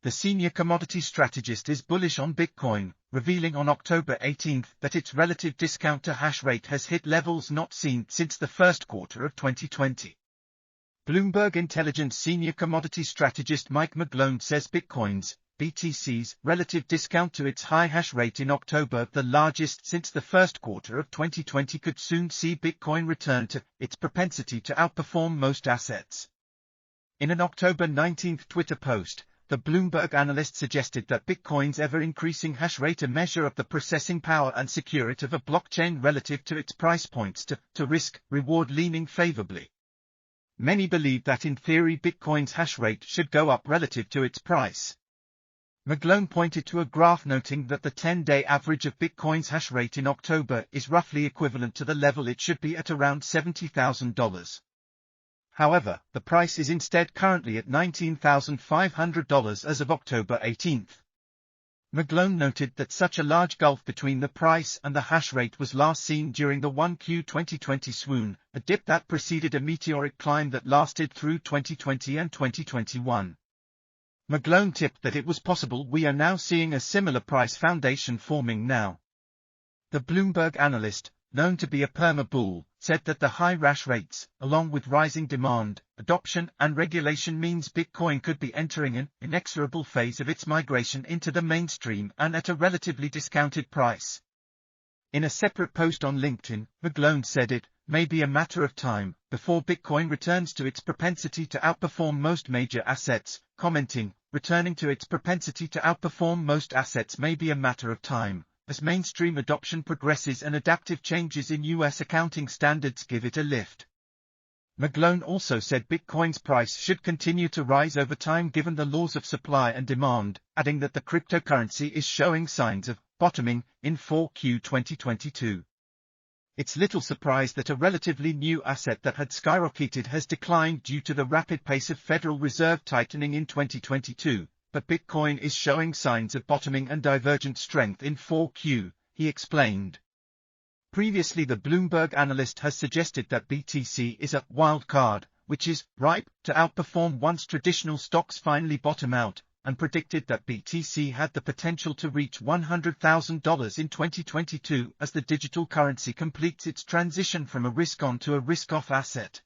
the senior commodity strategist is bullish on Bitcoin, revealing on October 18 that its relative discount to hash rate has hit levels not seen since the first quarter of 2020. Bloomberg Intelligence senior commodity strategist Mike McGlone says Bitcoin's, BTC's, relative discount to its high hash rate in October, the largest since the first quarter of 2020, could soon see Bitcoin return to its propensity to outperform most assets. In an October 19 Twitter post, the Bloomberg analyst suggested that Bitcoin's ever-increasing hash rate, a measure of the processing power and security of a blockchain relative to its price, points to risk-reward leaning favorably. Many believe that in theory Bitcoin's hash rate should go up relative to its price. McGlone pointed to a graph noting that the 10-day average of Bitcoin's hash rate in October is roughly equivalent to the level it should be at, around $70,000. However, the price is instead currently at $19,500 as of October 18. McGlone noted that such a large gulf between the price and the hash rate was last seen during the 1Q 2020 swoon, a dip that preceded a meteoric climb that lasted through 2020 and 2021. McGlone tipped that it was possible we are now seeing a similar price foundation forming now. The Bloomberg analyst, known to be a perma-bull, said that the high hash rates, along with rising demand, adoption and regulation, means Bitcoin could be entering an inexorable phase of its migration into the mainstream and at a relatively discounted price. In a separate post on LinkedIn, McGlone said it may be a matter of time before Bitcoin returns to its propensity to outperform most major assets, commenting, returning to its propensity to outperform most assets may be a matter of time, as mainstream adoption progresses and adaptive changes in U.S. accounting standards give it a lift. McGlone also said Bitcoin's price should continue to rise over time given the laws of supply and demand, adding that the cryptocurrency is showing signs of bottoming in 4Q 2022. It's little surprise that a relatively new asset that had skyrocketed has declined due to the rapid pace of Federal Reserve tightening in 2022. But Bitcoin is showing signs of bottoming and divergent strength in 4Q, he explained. Previously, the Bloomberg analyst has suggested that BTC is a wild card, which is ripe to outperform once traditional stocks finally bottom out, and predicted that BTC had the potential to reach $100,000 in 2022 as the digital currency completes its transition from a risk-on to a risk-off asset.